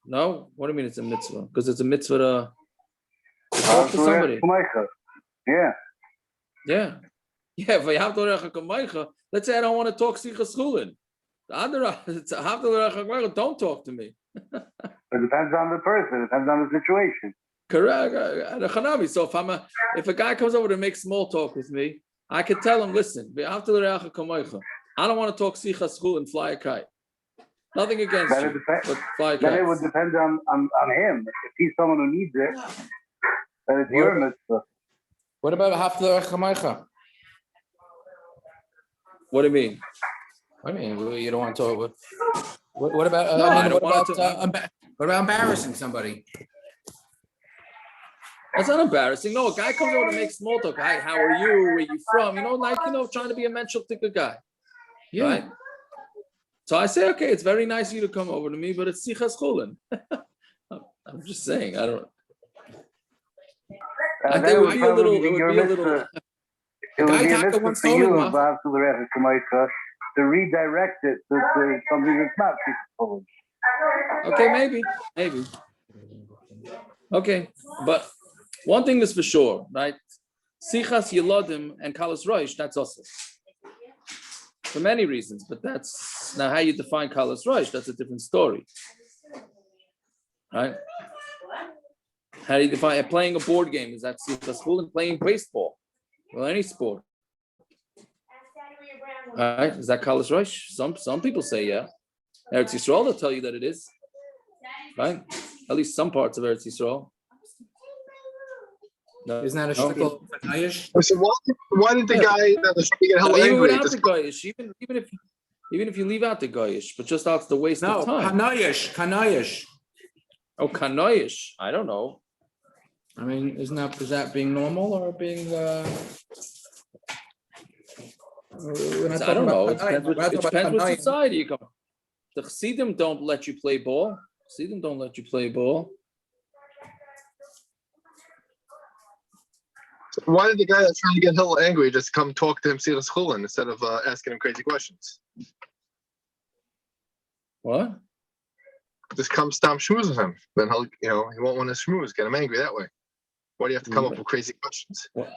No? What do you mean it's a mitzvah? Because it's a mitzvah to talk to somebody. Yeah. Yeah. Yeah, let's say I don't want to talk sichas chulin. Don't talk to me. It depends on the person, it depends on the situation. Correct. So if a guy comes over to make small talk with me, I could tell him, listen, I don't want to talk sichas chulin and fly a kite. Nothing against you, but fly kites. Then it would depend on him. If he's someone who needs it, then it's your mitzvah. What about haftar chamaycha? What do you mean? I mean, you don't want to talk with. What about? What about embarrassing somebody? That's not embarrassing. No, a guy comes over to make small talk. Hi, how are you? Where you from? Trying to be a mental ticker guy. Yeah. Right? So I say, okay, it's very nice of you to come over to me, but it's sichas chulin. I'm just saying, I don't. I think it would be a little. It would be a little. It would be a mitzvah for you, to redirect it to something that's not sichas chulin. Okay, maybe. Okay, but one thing is for sure, right? Sichas Yelodim and Kalas Roish, that's also. For many reasons, but that's now how you define Kalas Roish, that's a different story. Right? How do you define playing a board game? Is that sichas chulin? Playing baseball? Well, any sport. All right, is that Kalas Roish? Some people say yeah. Eretz Yisrael will tell you that it is. Right? At least some parts of Eretz Yisrael. No. Isn't that a shtickle? So why did the guy get hella even angry? Without the goyish, even if you leave out the goyish, but just out the waste of time. Kanayish. Oh, kanayish. I don't know. I mean, is that being normal or being? I don't know. It depends what society you come. The Chassidim don't let you play ball. Why did the guy that's trying to get hella angry just come talk to him sichas chulin instead of asking him crazy questions? What? Just come stomp schmooze with him. Then he won't want to schmooze. Get him angry that way. Why do you have to come up with crazy questions? What?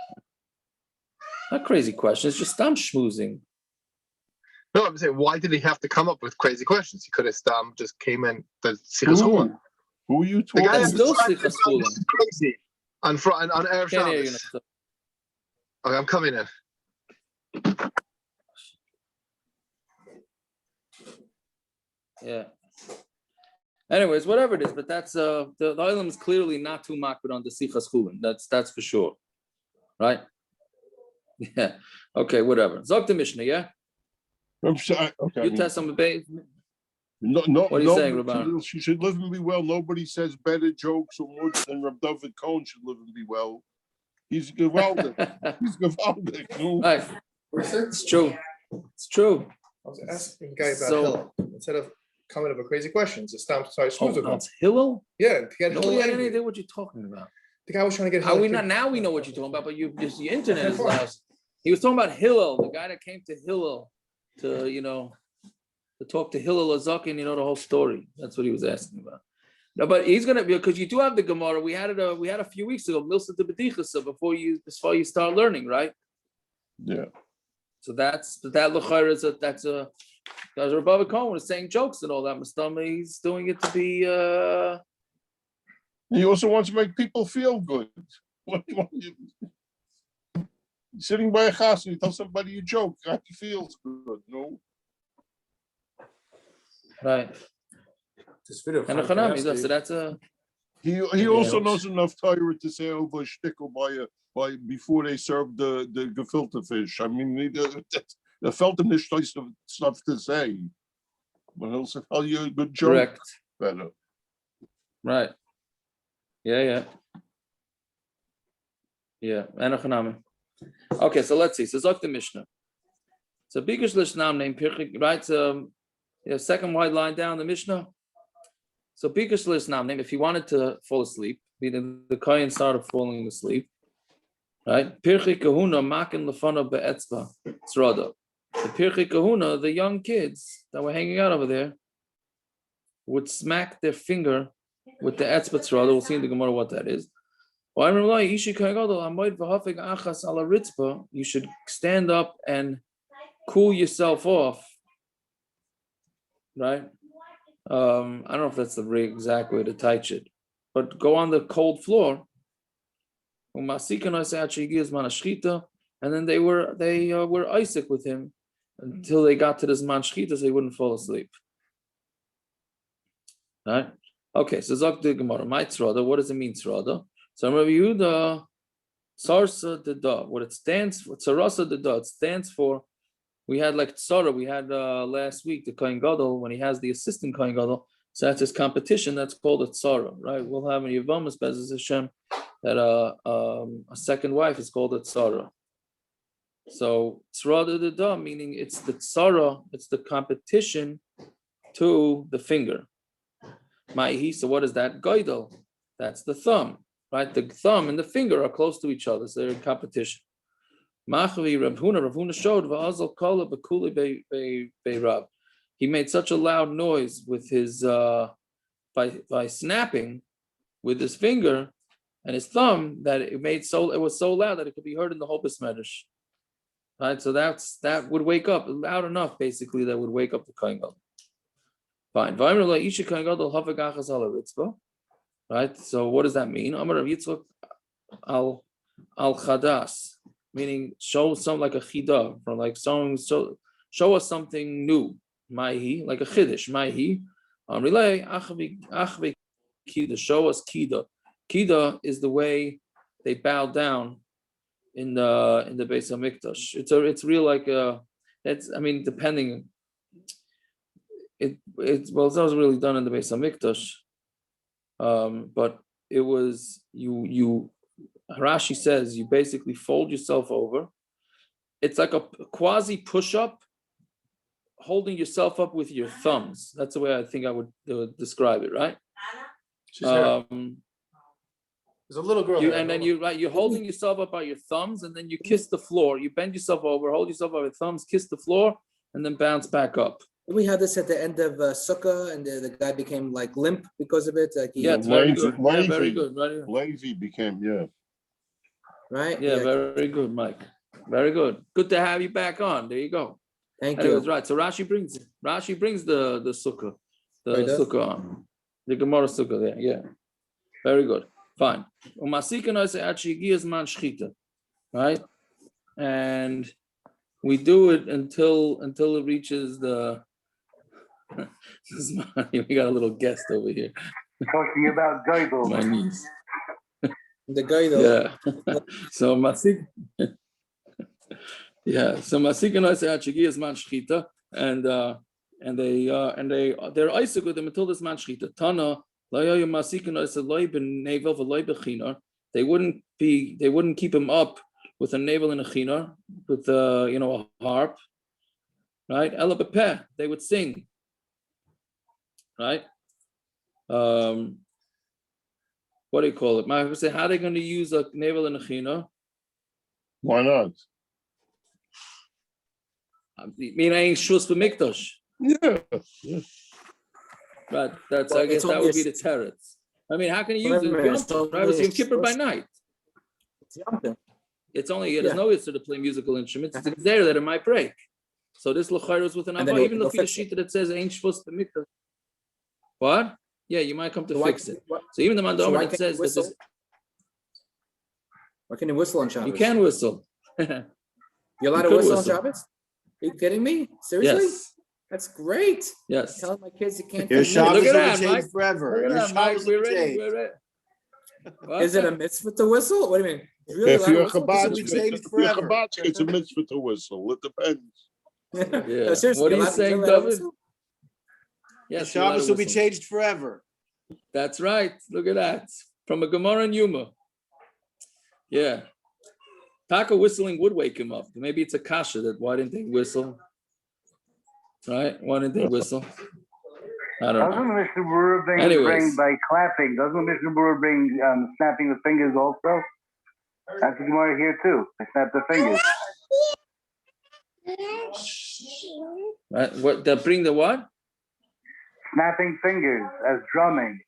Not crazy questions, just stomp schmoozing. No, I'm saying, why did he have to come up with crazy questions? He could have just came in the sichas chulin. Who are you talking about? That's still sichas chulin. Crazy. On Erev Shabbos. Okay, I'm coming in. Yeah. Anyways, whatever it is, but that's the Olam is clearly not too makbid on the sichas chulin. That's for sure, right? Yeah. Okay. Whatever. Zog the Mishna. Yeah. I'm sorry. Okay. You test some babe. No. What are you saying, Rabban? She should live and be well. Nobody says better jokes or words than Reb David Cohen should live and be well. He's gewaldig. He's gewaldig. No? Right. It's true. It's true. I was asking the guy about Hillel. Instead of coming up with crazy questions, it's time to start schmoozing. It's Hillel? Yeah, to get Nobody had any idea what you're talking about. The guy was trying to get Hillel. Now we know what you're talking about, but your internet is loud. He was talking about Hillel, the guy that came to Hillel to talk to Hillel Azakin, the whole story. That's what he was asking about. No, but he's gonna be, because you do have the Gemara. We had a few weeks ago, Milsa de B'dichasa, before you start learning, right? Yeah. So that's l'chayr is that's a because Rabbi Cohen was saying jokes and all that. Mustama, he's doing it to be. He also wants to make people feel good. Sitting by a chas and you tell somebody you joke, that feels good, no? Right. And so that's a. He also knows enough Torah to say over a shtickle by before they serve the gefilte fish. I mean, the felt him this stuff to say, but he'll tell you a good joke. Correct. Better. Right. Yeah. Anachanami. Okay, so let's see. So Zok the Mishna. So Bigish Lishnam named Pirchik, right? Second wide line down the Mishnah. So Bigish Lishnam name, if he wanted to fall asleep, meaning the kohen started falling asleep, right? Pirchik Kahuna Makin Lefana Be'etzba Tzrada. the Pirchei Kahuna, the young kids that were hanging out over there, would smack their finger with the etzbet rod. We'll see in the Gemara what that is. You should stand up and cool yourself off, right? I don't know if that's the exact way to teach it, but go on the cold floor. And then they were Isaac with him until they got to this man shchita, so they wouldn't fall asleep. Right? Okay, so Zok the Gemara, my tzrada. What does it mean, tzrada? So Rabbi Yehuda, Sarsa Deda, what it stands for, Tzarasa Deda, it stands for, we had like Tzara, we had last week, the kohen gadol, when he has the assistant kohen gadol, so that's his competition, that's called a Tzara, right? We'll have in Yavamas, Bezos Hashem, that a second wife is called a Tzara. So Tzara Deda, meaning it's the Tzara, it's the competition to the finger. Ma'hi, so what is that? Gadol, that's the thumb. Right, the thumb and the finger are close to each other, so they're in competition. Machvi Rav Huna showed va'azal kala b'kuli be'rav. He made such a loud noise with his by snapping with his finger and his thumb that it was so loud that it could be heard in the whole Bismedish. Right, so that would wake up loud enough, basically, that would wake up the kohen gadol. Fine. Right, so what does that mean? Amar Rav Yitzchak al chadas, meaning show some like a chida, from like show us something new. Maihi, like a chiddush. Maihi, relay achve kida. Show us kida. Kida is the way they bow down in the Beis Hamikdash. It's real like depending. It's not really done in the Beis Hamikdash. But it was you Rashi says you basically fold yourself over. It's like a quasi push-up, holding yourself up with your thumbs. That's the way I think I would describe it, right? There's a little girl. And then you're holding yourself up by your thumbs, and then you kiss the floor. You bend yourself over, hold yourself by your thumbs, kiss the floor, and then bounce back up. We had this at the end of Sukkah, and the guy became like limp because of it. Like it's very good. Yeah, very good. Right? Lazy became, right. Yeah, very good, Mike. Very good. Good to have you back on. There you go. Thank you. Right. So Rashi brings the Sukkah, Sukkah on the Gemara Sukkah there. Yeah, very good. Fine. Right, and we do it until it reaches the. We got a little guest over here. Talking about gadols. My niece. The gadols. Yeah. So Masik. Yeah. So Masik say Achigi is man shchita, and they're Isaac with them until this man shchita. Tana layayu Masik said loy ben navel v'loy bechinar. They wouldn't keep him up with a navel and a chinar, with a harp, right? Ela bepeh, they would sing. Right? What do you call it? I say, how are they going to use a navel and a china? Why not? Meaning shus b'mikdash. Yeah. Right. That's I guess that would be the teretz. I mean, how can you use it? Right? It was Yom Kippur by night. It's only there's no answer to play musical instruments. It's there that it might break. So this l'chayr is with an abba. Even the shita that says ain't shus b'mikdash. What? Yeah, you might come to fix it. So even the Mandomer that says that this. Why can you whistle on Shabbos? You can whistle. You're allowed to whistle on Shabbos? Are you kidding me? Seriously? Yes. That's great. Yes. I'm telling my kids you can't. Your Shabbos Look at that, will Mike. change forever. Look at that, Mike. We're ready. Is it a mitzvah to whistle? What do you mean? Really If you're a Chabad, it's a mitzvah to whistle. It depends. Yeah. No, seriously, What are you saying, David? Yes, Shabbos will be changed forever. That's right. Look at that. From a Gemara and Yoma. Yeah. Taka whistling would wake him up. Maybe it's a kasha that why didn't they whistle? Right? Why didn't they whistle? I don't know. Doesn't the Mishna bring by clapping? Doesn't the Mishna bring snapping the fingers also? That's the Gemara here too. They snap the fingers. Right? What they bring the what? Snapping fingers as drumming.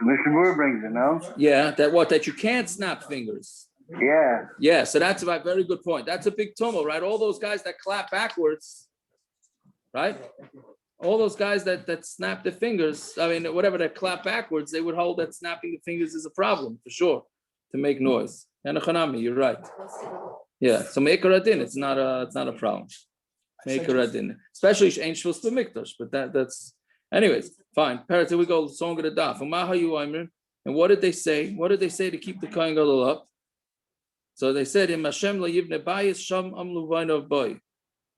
The Mishnah brings it, no? Yeah, that you can't snap fingers. Yeah. Yeah, so that's a very good point. That's a big tumult, right? All those guys that clap backwards, right? All those guys that snap their fingers, I mean, whatever, that clap backwards, they would hold that snapping the fingers is a problem for sure to make noise. And you're right. Yeah, so make it's not a problem. Make especially ain't supposed to mikdash, but that's anyways fine. Parents, here we go. Song of the daf. And what did they say? What did they say to keep the kohen gadol up? So they said, "Im Hashem lo yivne bayis sham amlu vaynav boy."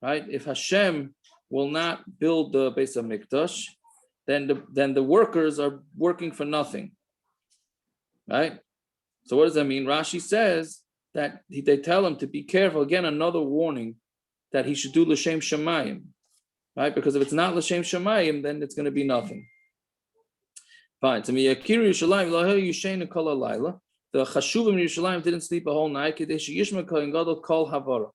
Right? If Hashem will not build the Beis HaMikdash, then the workers are working for nothing. Right? So what does that mean? Rashi says that they tell him to be careful. Again, another warning that he should do l'shem shamayim, right? Because if it's not l'shem shamayim, then it's going to be nothing. Fine. To me, Yakiru Yerushalayim lahel yushein kol halayla. The chashuvim in Yerushalayim didn't sleep a whole night. Kadesh yishma kohen gadol kol havara.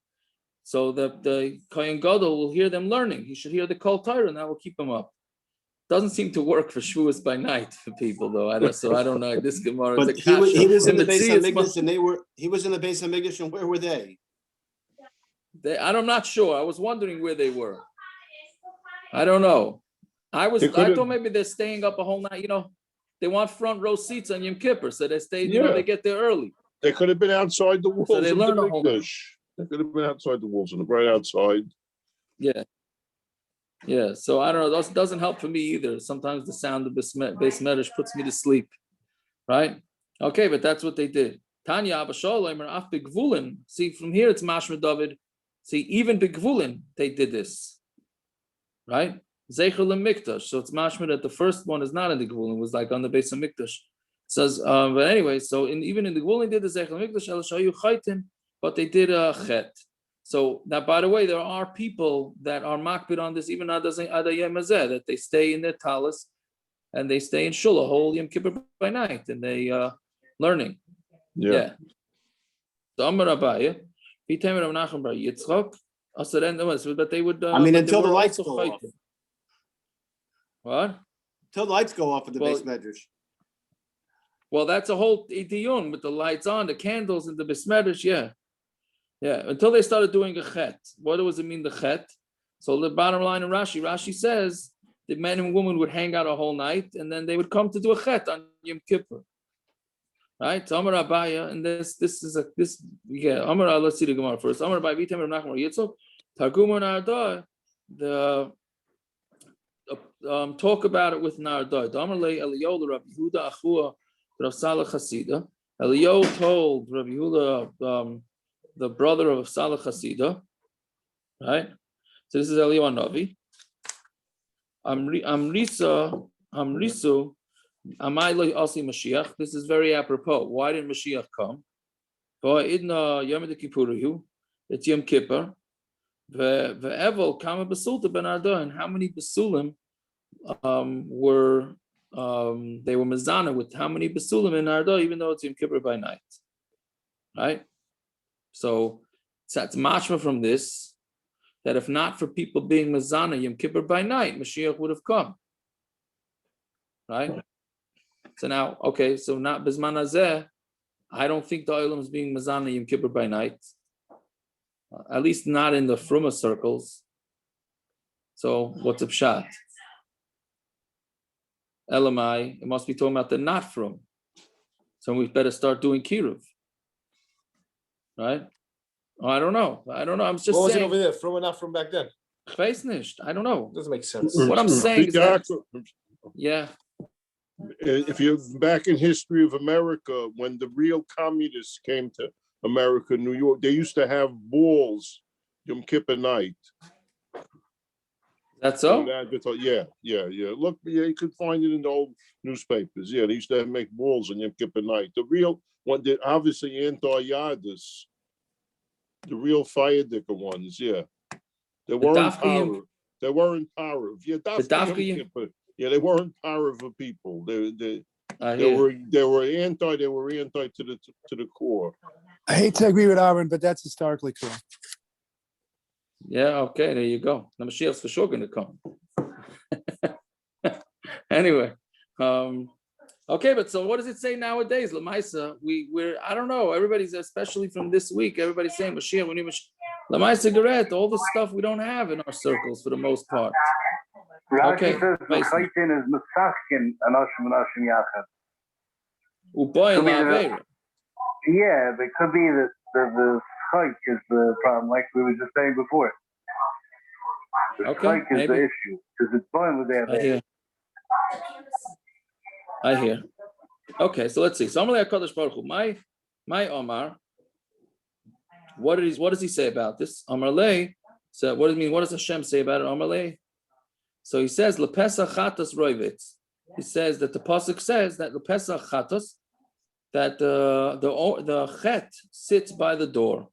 So the kohen gadol will hear them learning. He should hear the kol Torah, and that will keep him up. Doesn't seem to work for Shavuos by night for people, though. I don't know. This Gemara. But he was in the Beis HaMikdash, and he was in the Beis HaMikdash, and where were they? I'm not sure. I was wondering where they were. I don't know. I thought maybe they're staying up a whole night. They want front row seats on Yom Kippur, so they stay. They get there early. They could have been outside the walls. So they learn the a whole night. They could have been outside the walls and right outside. Yeah. So I don't know. That doesn't help for me either. Sometimes the sound of Beis Medrash puts me to sleep. Right? Okay, but that's what they did. Tanya Abashalom or Af B'Gvulin. See, from here it's Mashma David. See, even B'Gvulin, they did this. Right? Zeicher Mikdash. So it's mashma that the first one is not in the Gvulin, was like on the Beis HaMikdash. It says, but anyway, so even in the Gvulin did the Zeicher Mikdash, El Shayu Chaitin, but they did a chet. So now, by the way, there are people that are makbid on this, even that they stay in their talis and they stay in shul a whole Yom Kippur by night, and they learning. Yeah. So Amar Abaya, V'temer Rav Nachman bar Yitzchak. But they would. Until the lights go off. What? Until the lights go off at the Beis Medrash. Well, that's a whole idiyun with the lights on, the candles, and the Beis Medrash. Yeah. Until they started doing a chet. What does it mean, the chet? So the bottom line in Rashi says the man and woman would hang out a whole night, and then they would come to do a chet on Yom Kippur. Right? So Amar Abaya, and this. Amar, let's see the Gemara first. Amar Abaya, V'temer Rav Nachman bar Yitzchak, Targum Narda, the talk about it with Narda. Damarle Eliyahu Rabbi Yehuda Achua Rav Salah Chasida. Eliyahu told Rabbi Yehuda, the brother of Salah Chasida, right? So this is Eliyahu Navi. Amrisu Amayloi Asi Mashiach. This is very apropos. Why didn't Mashiach come? It's Yom Kippur. Ve'evel kama basulta ben Arda, how many basulim were they were mezana with how many basulim in Arda, even though it's Yom Kippur by night, right? So that's mashma from this that if not for people being mezana Yom Kippur by night, Mashiach would have come, right? So now, okay, so not bizman hazeh, I don't think the olam is being mezana Yom Kippur by night. At least not in the fruma circles. So what's a pshat? Elamai, it must be talking about the not frum. So we better start doing kiruv. Right? Oh, I don't know. I'm just what was saying. it over there? From or not from back then? I don't know. Doesn't make sense. What I'm saying is that, yeah. If you're back in history of America, when the real communists came to America, New York, they used to have balls Yom Kippur night. That's so? Yeah. Look, you could find it in the old newspapers. Yeah, they used to make balls on Yom Kippur night. The real one, obviously anti-Yadis, the real fire dicker ones. Yeah, they weren't power. They weren't power. Yeah, they weren't power for people. They were anti to the core. I hate to agree with Aaron, but that's historically correct. Yeah, okay, there you go. The Mashiach's for sure going to come. Anyway, okay, but so what does it say nowadays? Lamaisa, we're I don't know. Everybody's, especially from this week, everybody's saying Mashiach, we need Mashiach. Lamaisa Geret, all the stuff we don't have in our circles for the most part. Rashi says the chaytin is misachkin anoshim anoshim yachad. Uboy la'aveira. Yeah, but it could be that the chayk is the problem, like we were just saying before. The chayk is the issue because it's fine with that. I hear. Okay, so let's see. So Amalei HaKadosh Baruch Hu, my Omar. What does he say about this? Amalei. So what does it mean? What does Hashem say about it? Amalei. So he says lepesach chatos roivitz. He says that the pasuk says that lepesach chatos, that the chet sits by the door.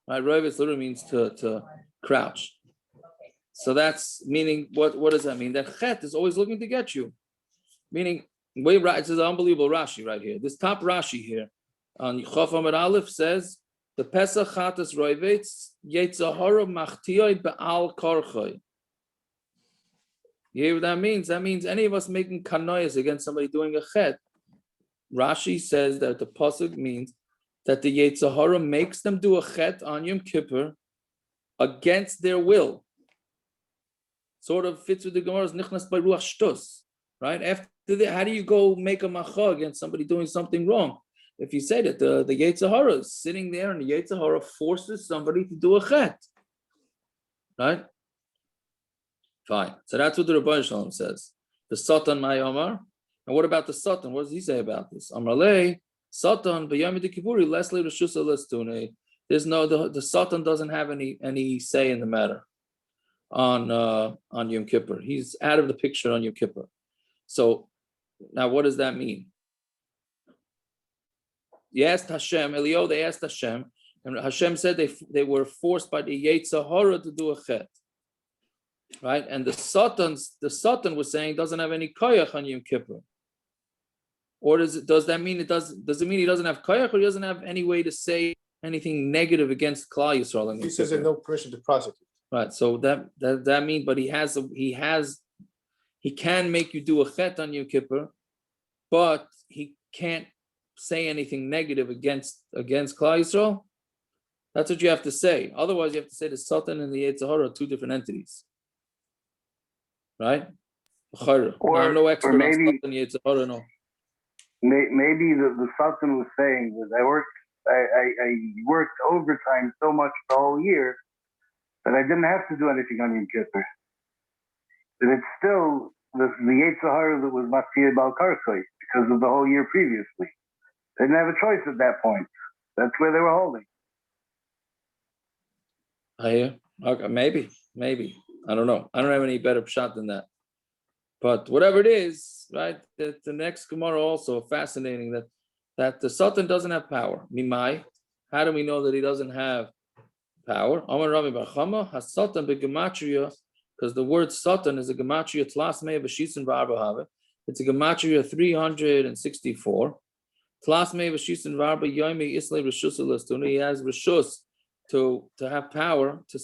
Right, roivitz literally means to crouch. So that's meaning what does that mean? That chet is always looking to get you. Meaning, it's an unbelievable Rashi right here. This top Rashi here on Chof Amud Aleph says the Pesach Chatas Roivitz Yetzahara Machtiyoi Be'al Korchoi. You hear what that means? That means any of us making kanoyas against somebody doing a chet. Rashi says that the pasuk means that the Yetzahara makes them do a chet on Yom Kippur against their will. Sort of fits with the Gemara's nichnas by ruach shtus, right? After that, how do you go make a macha against somebody doing something wrong? If you say that the Yetzahara is sitting there and the Yetzahara forces somebody to do a chet, right? Fine. So that's what the Rebbeinu Shalom says. The Satan my Omar. And what about the Satan? What does he say about this? Amarle Satan b'yom Kippur leslie reshus alestune. There's no the Satan doesn't have any say in the matter on Yom Kippur. He's out of the picture on Yom Kippur. So now what does that mean? They asked Hashem, and Hashem said they were forced by the Yetzahara to do a chet. Right? And the Satan was saying doesn't have any koyach on Yom Kippur. Or does that mean does it mean he doesn't have koyach, or he doesn't have any way to say anything negative against Klal Yisrael? He says there's no permission to prosecute. Right. So that means, but he can make you do a chet on Yom Kippur, but he can't say anything negative against Klal Yisrael. That's what you have to say. Otherwise, you have to say the Satan and the Yetzirah are two different entities. Right? I'm no expert on Satan and Yetzirah, no. Maybe the Satan was saying that I worked overtime so much the whole year that I didn't have to do anything on Yom Kippur. But it's still the Yetzirah that was Matziyah Bal Karsoi because of the whole year previously. They didn't have a choice at that point. That's where they were holding. I hear. Okay, maybe. I don't know. I don't have any better pshat than that. But whatever it is, right? The next Gemara also fascinating that the Satan doesn't have power. Mimai. How do we know that he doesn't have power? Amar Rami Bachama Hasatan begematria, because the word Satan is a gematria tlas mei v'shisin v'arba have. It's a gematria 364. Tlas mei v'shisin v'arba yomi islay reshus alastuna. He has reshus to have power to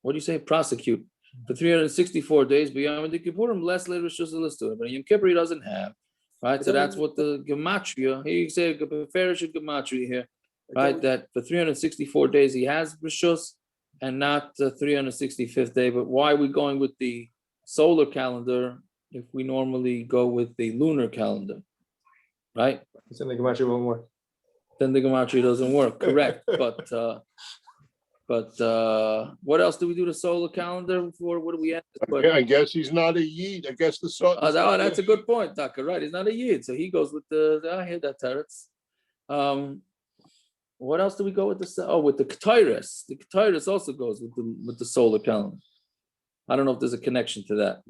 what do you say, prosecute for 364 days beyond the Kippurim, less later reshus alastuna. But in Yom Kippur he doesn't have. Right, so that's what the gematria. Here you say a ferish gematria here, right? That for 364 days he has reshus, and not the 365th day. But why are we going with the solar calendar if we normally go with the lunar calendar? Right? Then the gematria won't work. Then the gematria doesn't work. Correct. But what else do we do the solar calendar for? What do we have? I guess he's not a yid. I guess the son. That's a good point, Taka. Right, he's not a yid, so he goes with I hear that teretz. What else do we go with with the criers? The criers also goes with the solar calendar. I don't know if there's a connection to that.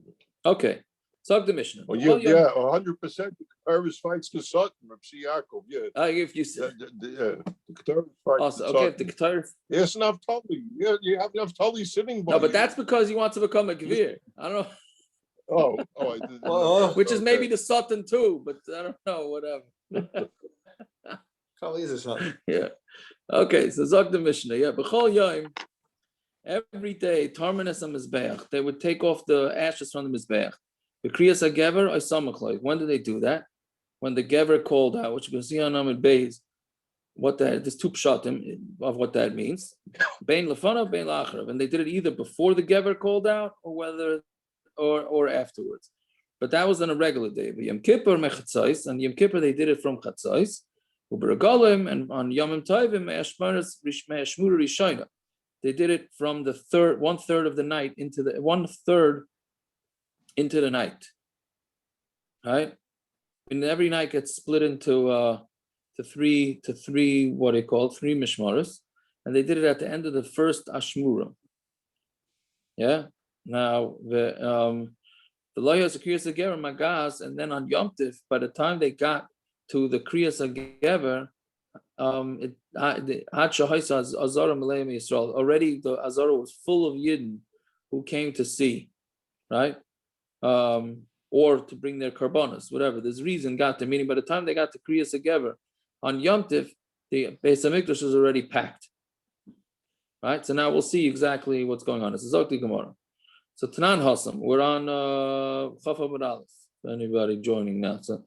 Okay, so the Mishna. Well, 100%. The criers fights the son from Yaakov. Yeah. If you say. The criers fights also, okay, if the criers. Yes, Naftali. Yeah, you have Naftali sitting by. No, but that's because he wants to become a gvir. I don't know. Which is maybe the Satan too, but I don't know. Whatever. Probably is a Satan. Yeah. Okay, so Zok the Mishnah. Yeah, B'chol Yom, every day, Tarmanes Mizbeach, they would take off the ashes from the Mizbeach. The criers a gever, I samachloi. When did they do that? When the gever called out, which you can see on Amud Beis, what that, there's two pshatim of what that means. Bein lefana, bein lacharav. And they did it either before the gever called out or afterwards. But that was on a regular day. But Yom Kippur mechatzos, and Yom Kippur they did it from chatzos. Uberagalim, and on Yom Tovim me'ashmura rishayna. They did it from the 1/3 of the night into the 1/3 into the night. Right? And every night gets split into three what they call 3 mishmaros, and they did it at the end of the first ashmura. Yeah. Now the lawyers the criers together magas, and then on Yom Tiv, by the time they got to the criers together, already the Azara was full of Yidden who came to see, right? Or to bring their karbonos, whatever. There's reason got them, meaning by the time they got to criers together on Yom Tiv, the Beis Hamikdash was already packed. Right? So now we'll see exactly what's going on. This is Zok the Gemara. So Tanan Hassam, we're on Chaf Amud Aleph. Anybody joining now? So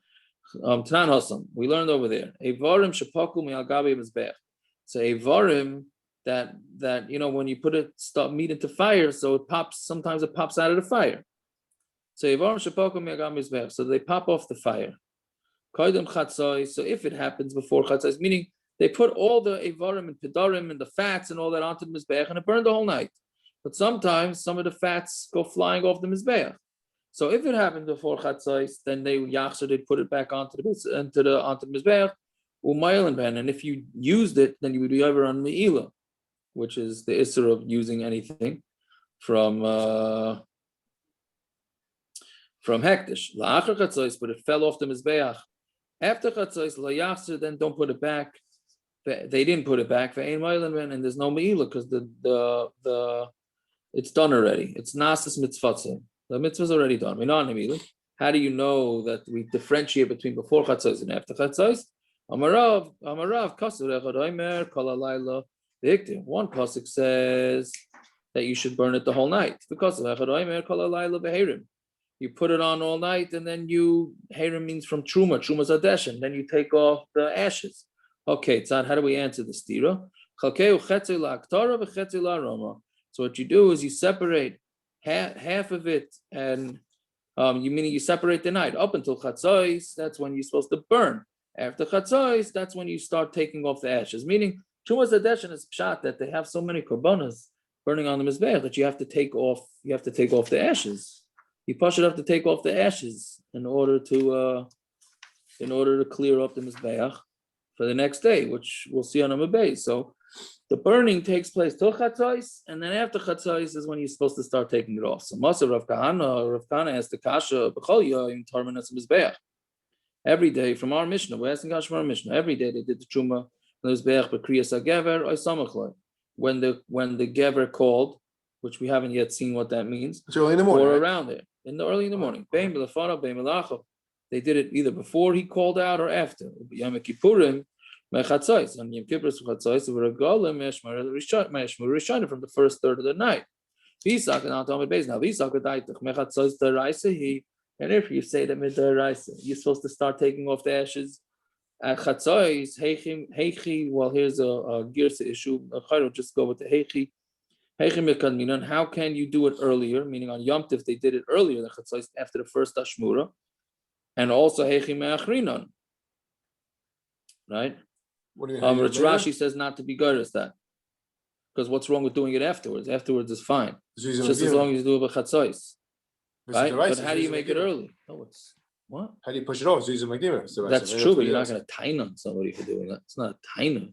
Tanan Hassam, we learned over there. Evarim shepaku mi'al gabi mizbeach. So Evarim that when you put meat into fire, so it pops. Sometimes it pops out of the fire. So Evarim shepaku mi'al gabi mizbeach. So they pop off the fire. Koydem chatzos. So if it happens before chatzos, meaning they put all the Evarim and Pedarim and the fats and all that onto the mizbeach, and it burned the whole night. But sometimes some of the fats go flying off the mizbeach. So if it happened before chatzos, then they'd put it back onto the mizbeach, and if you used it, then you would be over on meila, which is the isser of using anything from hektish. La'achar chatzos, but it fell off the mizbeach. After chatzos, la'yachzer, then don't put it back. They didn't put it back, and there's no meila because the it's done already. It's nasis mitzvatzim. The mitzvah is already done. How do you know that we differentiate between before chatzos and after chatzos? Amarav kasur echad oimer kol halayla v'hiktir. One pasuk says that you should burn it the whole night because of echad oimer kol halayla v'herim. You put it on all night, and then herim means from truma. Truma's adeshin. Then you take off the ashes. Okay, Tzad, how do we answer the stira? So what you do is you separate half of it, and you separate the night up until chatzos. That's when you're supposed to burn. After chatzos, that's when you start taking off the ashes. Meaning, Trumas Adeshin is pshat that they have so many korbanos burning on the mizbeach that you have to take off the ashes. You should have to take off the ashes in order to clear up the mizbeach for the next day, which we'll see on Amud Beis. So the burning takes place till chatzos, and then after chatzos is when you're supposed to start taking it off. So Masa Rav Kahana asked the kasha b'chol yom tarmanas mizbeach. Every day from our Mishna, we're asking kasha from our Mishna. Every day they did the truma mizbeach b'kriyas hagever or samachloi. When the gever called, which we haven't yet seen what that means, It's early in the morning, or around there, early in the morning. Bein b'lefanav, bein b'lachav. They did it either before he called out or after. Yom Kippurim. Mechatzos on Yom Kippur chatzos were a golem meshmur from the first third of the night. Visak and Altamid Beis. Now Visak daitach mechatzos deraisa he. And if you say that midaraisa, you're supposed to start taking off the ashes at chatzos. Heichi. Well, here's a girsa issue. I'll just go with the heichi. Heichi mekadminan. How can you do it earlier? Meaning on Yom Tiv they did it earlier than chatzos after the first ashmura, and also heichi meachrinan. Right. Which Rashi says not to be goddess that, because what's wrong with doing it afterwards? Afterwards is fine, just as long as you do it with chatzos, right? But how do you make it early? No, it's what? How do you push it off? That's true, but you're not going to taina on somebody for doing that. It's not a taina,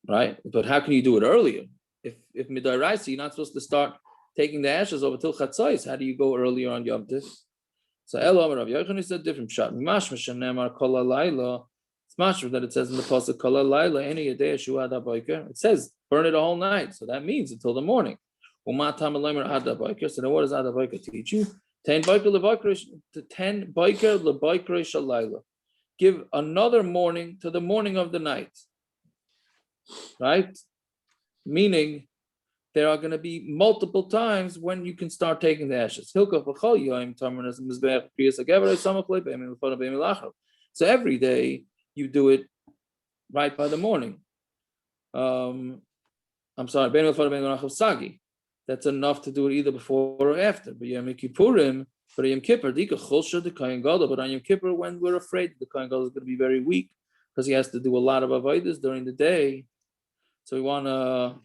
right? But how can you do it earlier? If midaraisa, you're not supposed to start taking the ashes over till chatzos. How do you go earlier on Yom Tiv? So Elo Rav Yericho is a different pshat. Mashmash nemar kol halayla. It's mashma that it says in the pasuk kol halayla any yedei yeshua ad haboker. It says burn it a whole night, so that means until the morning. Uma tam lemer ad haboker. So then what does ad haboker teach you? 10 boker leboker shalayla. Give another morning to the morning of the night. right? Meaning there are going to be multiple times when you can start taking the ashes. So every day you do it right by the morning. I'm sorry, that's enough to do it either before or after. But Yom Kippurim, but Yom Kippur, the kohen gadol. But on Yom Kippur, when we're afraid the kohen gadol is going to be very weak because he has to do a lot of avodas during the day, so we want to,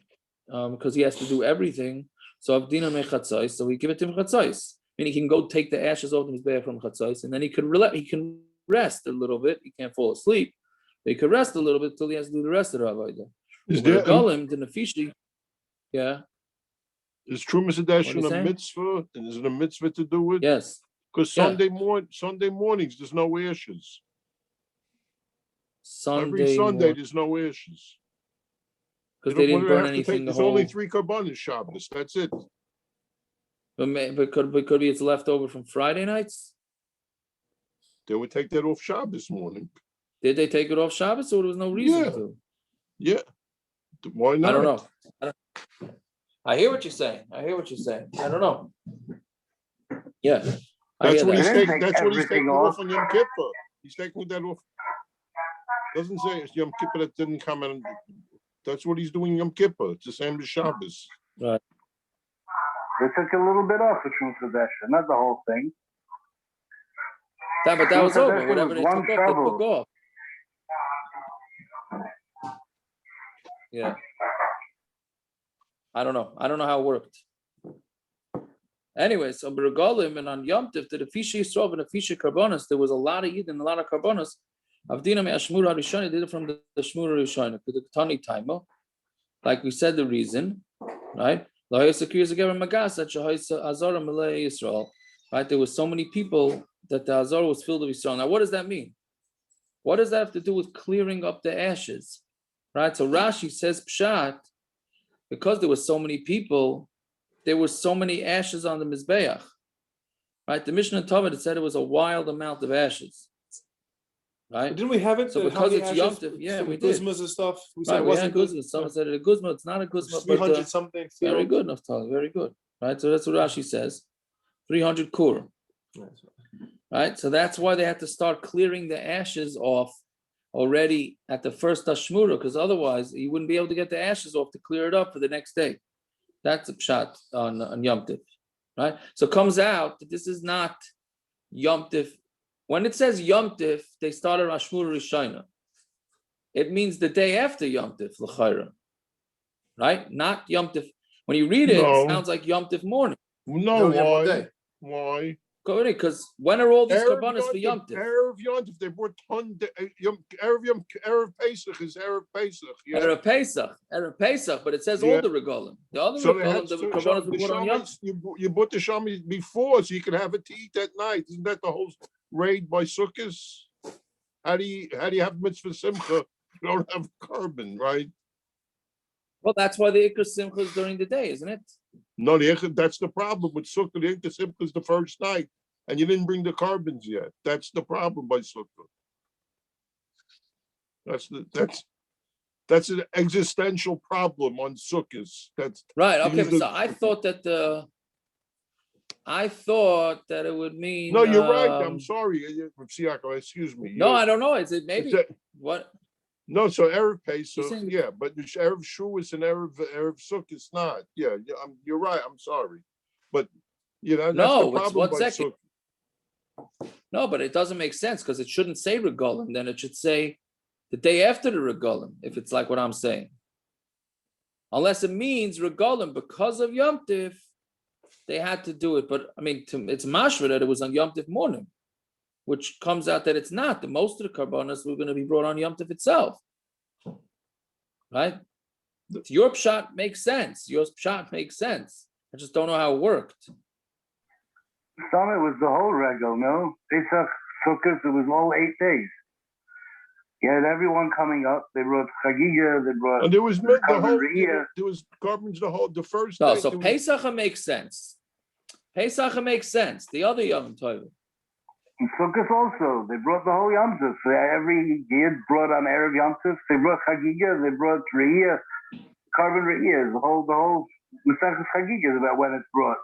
because he has to do everything. So Avdina me chatzos, so we give it to him chatzos. Meaning he can go take the ashes off the mezbeach from chatzos, and then he can rest a little bit. He can't fall asleep. But he can rest a little bit till he has to do the rest of the avodah. Is there Golem the nefishi? Yeah. Is Trumas Adeshin a mitzvah? And is it a mitzvah to do it? Yes. Because Sunday mornings there's no ashes. Every Sunday there's no ashes. Because they didn't burn anything. There's only 3 karbanos Shabbos. That's it. But could be it's left over from Friday nights. They would take that off Shabbos morning. Did they take it off Shabbos, or there was no reason to? Yeah. Why not? I don't know. I hear what you're saying. I don't know. Yeah. That's what he's taking off on Yom Kippur. He's taking that off. Doesn't say it's Yom Kippur that didn't come in. That's what he's doing Yom Kippur. It's the same as Shabbos. Right. They took a little bit off the Trumas Adeshin, not the whole thing. But that was over. Whatever they took off, they took off. Yeah. I don't know how it worked. Anyway, so B'regalim and on Yom Tiv, the Fisha Yisrael and the Fisha Karbonos, there was a lot of Yidden, a lot of Karbonos. Avdina me Ashmur HaRishon, did it from the Shmur HaRishon, the Tani Taimo. Like we said, the reason, right? Right? There was so many people that the Azor was filled with Yisrael. Now, what does that mean? What does that have to do with clearing up the ashes? Right? So Rashi says pshat, because there were so many people, there were so many ashes on the Mizbeach. Right? The Mishna Tov, it said it was a wild amount of ashes. Right? Didn't we have it? So because it's Yom Tov, yeah, we did. Guzmas and stuff. We said it wasn't Guzmas. Someone said it a Guzma. It's not a Guzma. 300 something. Very good, Naftali. Very good. Right? So that's what Rashi says. 300 kur. Right? So that's why they had to start clearing the ashes off already at the first Tashmura, because otherwise you wouldn't be able to get the ashes off to clear it up for the next day. That's a pshat on Yom Tiv. Right? So it comes out that this is not Yom Tiv. When it says Yom Tiv, they started Ashmur Rishayna. It means the day after Yom Tiv, l'chayra. Right? Not Yom Tiv. When you read it, it sounds like Yom Tiv morning. No, why? Why? Because when are all these karbanos for Yom Tiv? Erev Yom Tiv, they brought Erev Pesach is Erev Pesach. Yeah? Erev Pesach, but it says all the regalim. The other regalim, the karbanos were put on Yom Tiv. You bought the shami before, so you could have it to eat at night. Isn't that the whole raid by Sukkot? How do you have mitzvah simcha? You don't have carbon, right? Well, that's why the Ikar Simcha is during the day, isn't it? No, that's the problem with Sukkot. The Ikar Simcha is the first night, and you didn't bring the carbons yet. That's the problem by Sukkot. That's an existential problem on Sukkot. That's right. Okay, so I thought that it would mean. No, you're right. I'm sorry, excuse me. No, I don't know. Is it maybe what? No, so Erev Pesach, yeah, but Erev Shavuos and Erev Sukkot is not. Yeah, you're right. I'm sorry, but that's the problem by Sukkot. No, but it doesn't make sense because it shouldn't say regalim. Then it should say the day after the regalim. If it's like what I'm saying, unless it means regalim because of Yom Tiv, they had to do it. But I mean, it's mashra that it was on Yom Tiv morning, which comes out that it's not. The most of the karbanos were going to be brought on Yom Tov itself, right? Your pshat makes sense. Your pshat makes sense. I just don't know how it worked. Some it was the whole regal, no? Pesach, Sukkot, it was all 8 days. You had everyone coming up. They brought chagiga. They brought. And there was the whole. There was carbons the first. No, so Pesach makes sense. Pesach makes sense. The other Yom Tov. In Sukkot also, they brought the whole Yom Tov. So every Yid brought on Erev Yom Tov. They brought Chagiga, they brought Re'iyah, carbon Re'iyah. The whole Mesachas Chagiga is about when it's brought.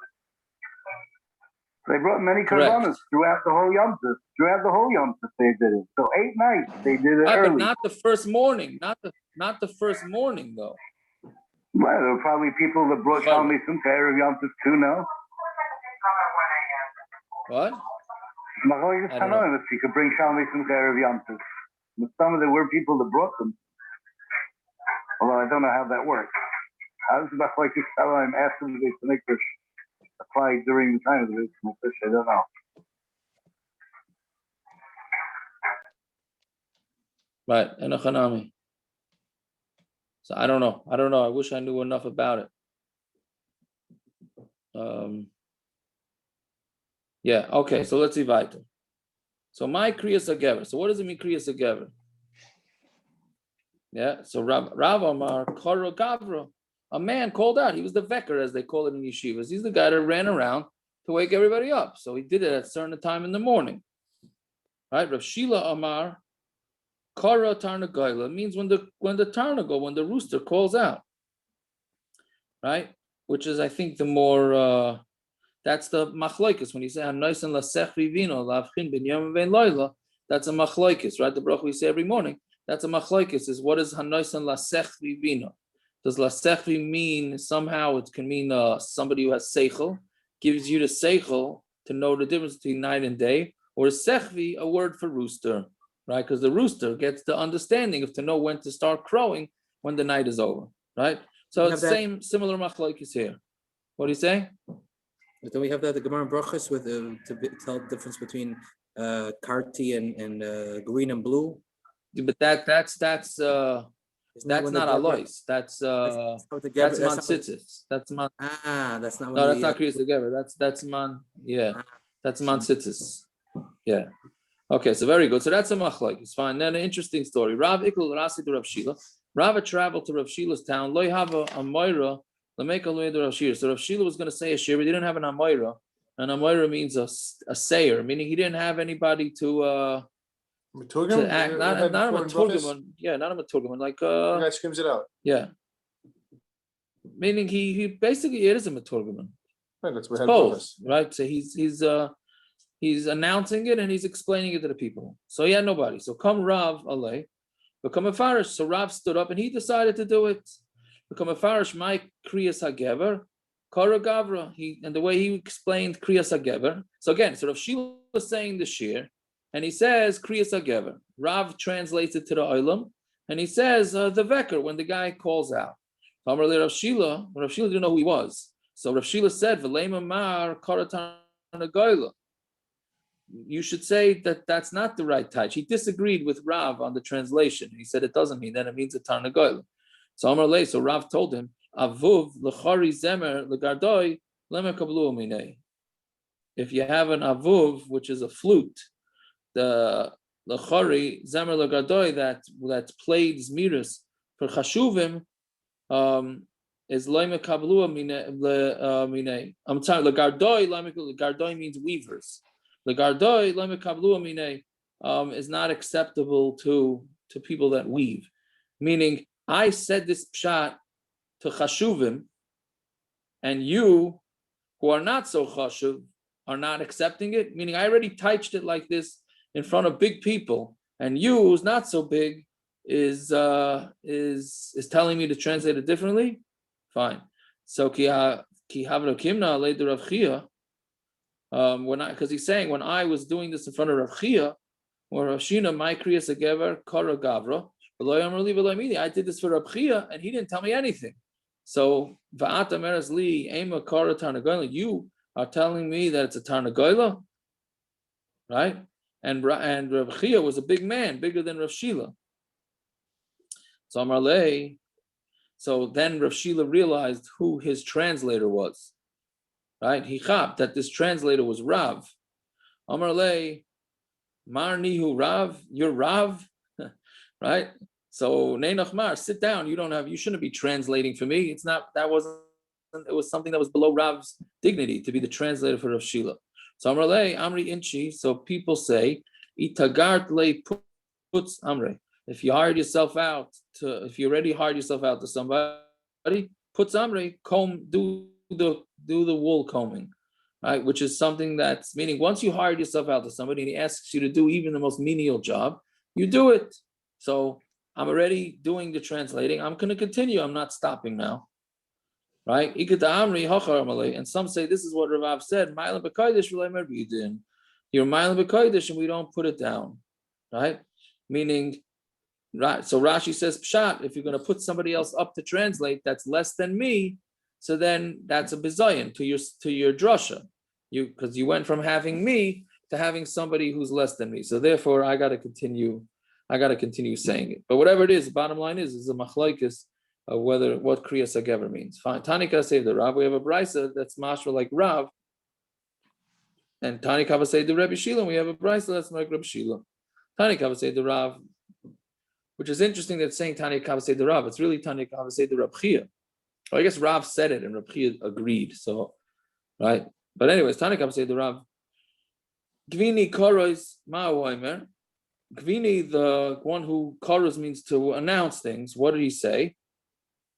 They brought many karbanos throughout the whole Yom Tov. Throughout the whole Yom Tov, they did it. So 8 nights they did it early. But not the first morning. Not the first morning though. Well, there were probably people that brought Shalmisum to Erev Yom Tov too, no? What? Machlokes Tanoim, if you could bring Shalmisum to Erev Yom Tov. But some of there were people that brought them. Although I don't know how that works. How does Machlokes Tanoim after the Beis Hamikdash apply during the time of the Beis Hamikdash? I don't know. Right, and a Hanami. So I don't know. I wish I knew enough about it. Yeah, okay, so let's see weiter. So my criers together. So what does it mean criers together? Yeah, so Rav Amar Karo Gavra, a man called out. He was the veker, as they call it in yeshivas. He's the guy that ran around to wake everybody up. So he did it at a certain time in the morning. Right? Rav Shila Amar Kara Tarnagoyla means when the rooster calls out. Right? Which is, I think, the more that's the Machlokes. When you say Hanoisen Lasech Vivino Lavchin Ben Yom Ben Loila, that's a Machlokes, right? The bracha we say every morning. That's a Machlokes. Is what is Hanoisen Lasech Vivino? Does Lasech mean somehow it can mean somebody who has seichel, gives you the seichel to know the difference between night and day, or is sechvi a word for rooster, right? Because the rooster gets the understanding of to know when to start crowing when the night is over, right? So it's similar Machlokes here. What do you say? Then we have the Gemara and Brachos with tell the difference between karti and green and blue. Yeah, but that's not alois. That's man tzitzis. That's man. That's not. No, that's not criers together. That's man. Yeah, that's man tzitzis. Yeah. Okay, so very good. So that's a machlokes. It's fine. Then an interesting story. Rav Ikul Rasi to Rav Shila. Rav traveled to Rav Shila's town. Lo have a moira. So Rav Shila was going to say a shir, but he didn't have an amoira. An amoira means a sayer, meaning he didn't have anybody to act. Not a maturgaman. Yeah, not a maturgaman. Like the guy screams it out. Yeah. Meaning he basically it is a maturgaman. Right, that's both, right? So he's announcing it and he's explaining it to the people. So he had nobody. So come Rav alay, become a farish. So Rav stood up and he decided to do it. Become a farish, my criers hagever, kara gavra. And the way he explained criers hagever. So again, Rav Shila was saying the shir, and he says criers hagever. Rav translates it to the olam, and he says the veker when the guy calls out. Rav Shila didn't know who he was. So Rav Shila said, "V'leima mar kara tarnagoyla." You should say that that's not the right touch. He disagreed with Rav on the translation. He said it doesn't mean that, it means a tarnagoyla. So Rav told him, Avuv l'chari zemer l'gardoi lemer kablu minei. If you have an avuv, which is a flute, the l'chari zemer l'gardoi that plays miras for chashuvim is lemer kablu minei. I'm sorry, l'gardoi means weavers. L'gardoi lemer kablu minei is not acceptable to people that weave, meaning. I said this pshat to chashuvim, and you, who are not so chashuv, are not accepting it. Meaning, I already touched it like this in front of big people, and you, who's not so big, is telling me to translate it differently. Fine. So ki havra kimna leider Rav Chia. Because he's saying when I was doing this in front of Rav Chia, or Rav Shina, my kriya segever kara gavra. I did this for Rav Chia, and he didn't tell me anything. So you are telling me that it's a tarnagoyla, right? And Rav Chia was a big man, bigger than Rav Shila. So Amarlei. So then Rav Shila realized who his translator was, right? He chapped that this translator was Rav. Amarlei, Marnihu Rav, you're Rav, right? So Neinachmar, sit down. You shouldn't be translating for me. It was something that was below Rav's dignity to be the translator for Rav Shila. So Amrle, Amri Inchi. So people say, Itagart le puts Amre. If you hired yourself out if you already hired yourself out to somebody, puts Amre, comb, do the wool combing, right? Which is something that's meaning once you hired yourself out to somebody and he asks you to do even the most menial job, you do it. So I'm already doing the translating. I'm going to continue. I'm not stopping now. Right? And some say this is what Ravav said. You're Mailam B'Kodesh and we don't put it down. Right? Meaning, right. So Rashi says pshat, if you're going to put somebody else up to translate that's less than me, so then that's a bizayon to your drasha. Because you went from having me to having somebody who's less than me. So therefore I gotta continue saying it. But whatever it is, the bottom line is a machlokes of what crier sagever means. Fine. Tanika say the Rav, we have a brisa that's mashra like Rav. And Tanika say the Rebbe Shila, we have a brisa that's like Rebbe Shila. Tanika say the Rav, which is interesting that saying Tanika say the Rav, it's really Tanika say the Reb Chia. Well, I guess Rav said it and Reb Chia agreed. So, right. But anyways, Tanika say the Rav. Gvini koros ma'oimer. Gvini, the one who koros means to announce things. What did he say?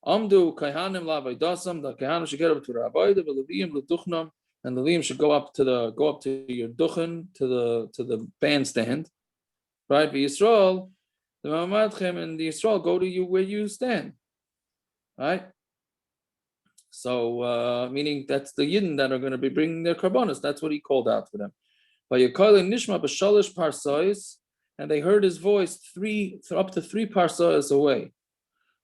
Amdu kaihanim la'avaydasam. The kaihanim should get up to the avodah, the leviyim l'duchnam, and the leviyim should go up to your duchen, to the bandstand, right? The Yisrael, the Mamadchem and the Yisrael go to you where you stand, right? So meaning that's the Yidden that are going to be bringing their karbonos. That's what he called out for them. By Yekolim Nishma b'shalish parsois, and they heard his voice up to 3 parsois away.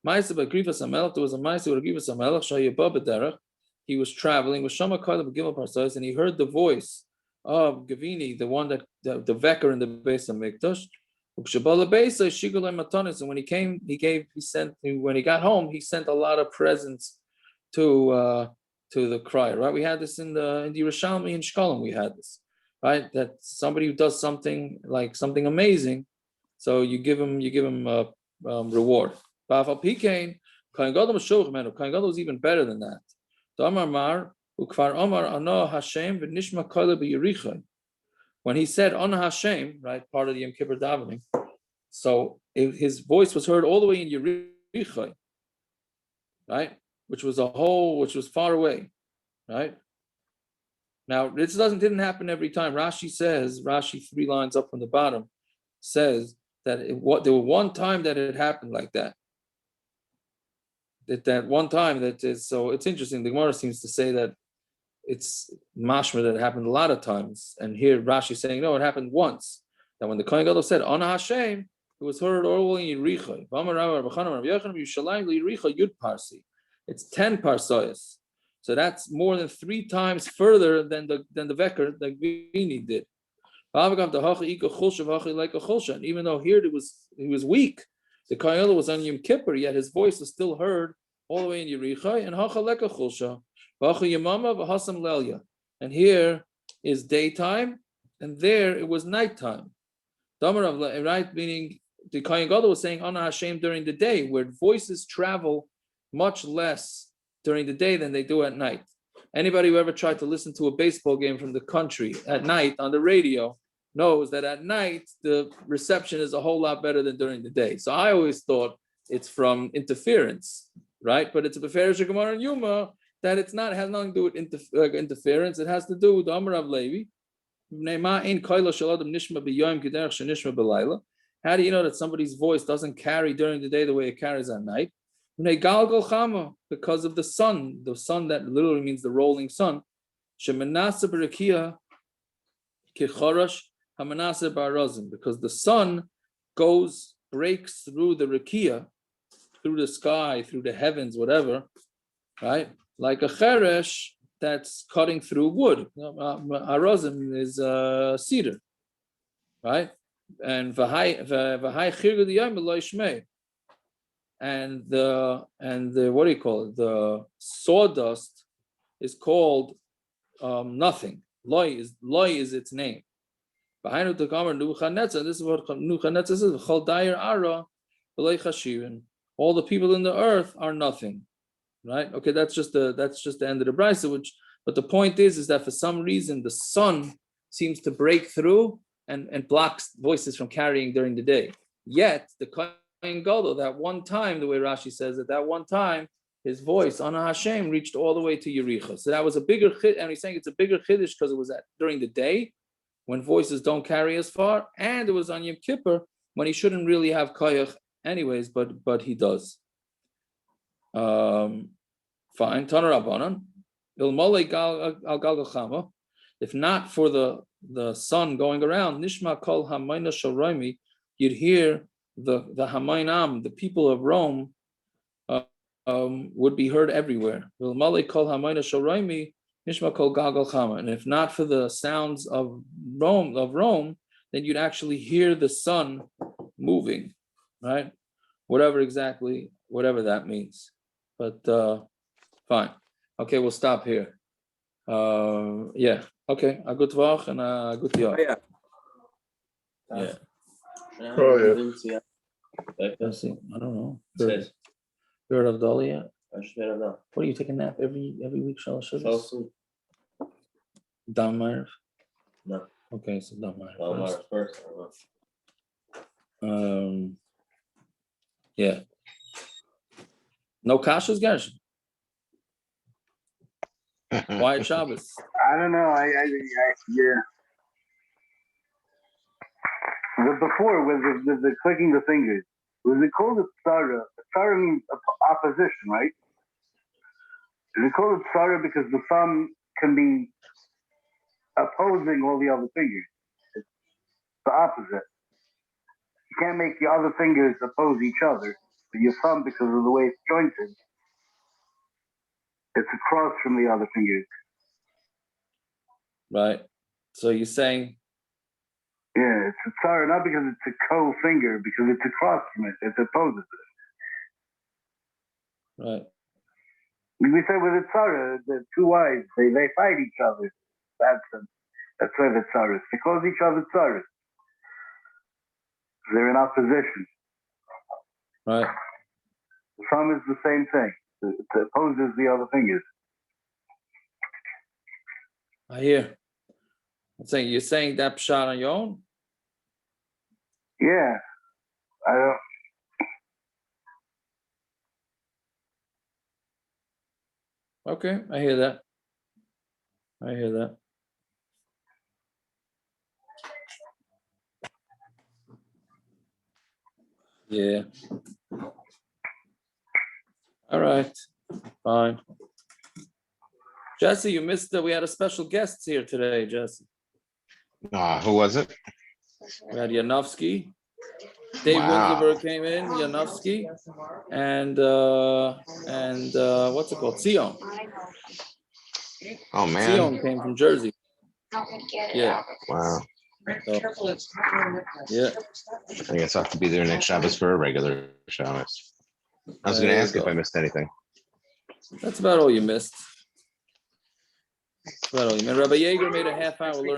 Ma'aseh b'grivas hamelech, there was a ma'aseh with grivas hamelech shayabah b'derech. He was traveling with Shama Kolim b'gimel parsois, and he heard the voice of Gavini, the one that the veker in the base of Mikdash. And when he came, when he got home, he sent a lot of presents to the crier. Right? We had this in the Yerushalmi in Shkolim. We had this. Right, that somebody who does something amazing, so you give him a reward. Kohen Gadol was even better than that. When he said Ana Hashem, right, part of the Yom Kippur davening, so his voice was heard all the way in Yericho, right, which was far away, right. Now, this didn't happen every time. Rashi 3 lines up from the bottom, says that there was one time that it happened like that. That one time that is, so it's interesting. The Gemara seems to say that it's mashma that it happened a lot of times. And here Rashi is saying, no, it happened once. That when the Kohen Gadol said, Ana Hashem, it was heard all in Yericho. It's 10 parsois. So that's more than 3 times further than the veker that Gvini did. And even though here he was weak, the Kohen was on Yom Kippur, yet his voice was still heard all the way in Yericho. And here is daytime, and there it was nighttime. Right, meaning the Kohen Gadol was saying Ana Hashem during the day, where voices travel much less during the day than they do at night. Anybody who ever tried to listen to a baseball game from the country at night on the radio knows that at night the reception is a whole lot better than during the day. So I always thought it's from interference, right? But it's a beferish Gemara and Yoma that it has nothing to do with interference. It has to do with the Amar of Levi. How do you know that somebody's voice doesn't carry during the day the way it carries at night? Because of the sun that literally means the rolling sun. Because the sun breaks through the rakia, through the sky, through the heavens, whatever, right? Like a cheresh that's cutting through wood. Arozim is cedar, right? And and the what do you call it? The sawdust is called nothing. Loi is its name. Behind the Kamar Nuchanetza, this is what Nuchanetza says. All the people in the earth are nothing, right? Okay, that's just the end of the brisa. But the point is that for some reason the sun seems to break through and blocks voices from carrying during the day. Yet the kohen gadol, that one time, the way Rashi says it, that one time, his voice on Hashem reached all the way to Yericho. So that was a bigger chiddush, and he's saying it's a bigger chiddush because it was during the day when voices don't carry as far, and it was on Yom Kippur when he shouldn't really have koyach anyways, but he does. Fine. Taner Rabbanan. If not for the sun going around, Nishma kol hamayna shoroimi, you'd hear the Hamaynam, the people of Rome, would be heard everywhere. And if not for the sounds of Rome, then you'd actually hear the sun moving, right? Whatever that means. But fine. Okay, we'll stop here. Yeah. Okay. A good Woche and a good Jahr. Yeah. Yeah. Oh, yeah. Let's see. I don't know. Heard of Dolly yet? What are you taking a nap every week? Shalosh Shabbos? Dam No. Okay, so Dam First. Yeah. No kashas, Gershon. Quiet Shabbos. I don't know. Yeah. Before, with the clicking the fingers, was it called a tzara? Tzara means opposition, right? Is it called a tzara because the thumb can be opposing all the other fingers? It's the opposite. You can't make the other fingers oppose each other, but your thumb, because of the way it's jointed, it's across from the other fingers. Right. So you're saying? Yeah, it's a tzara, not because it's a co-finger, because it's across from it. It opposes it. Right. We say with a tzara, the two wives, they fight each other. That's why the tzaras. They cause each other tzaras. They're in opposition. Right. The thumb is the same thing. It opposes the other fingers. I hear. You're saying that pshat on your own? Yeah. I don't. Okay, I hear that. Yeah. All right. Fine. Jesse, you missed that we had a special guest here today, Jesse. Who was it? We had Yanovsky. Dave Wow. Winkelberg came in, Yanovsky, and what's it called? Sion. Oh man. Sion came from Jersey. Yeah. Wow. So, yeah. I guess I'll have to be there next Shabbos for a regular Shabbos. I was going to There you ask if go. I missed anything. That's about all you missed. That's about all you missed. Rabbi Yeager made a half-hour learning.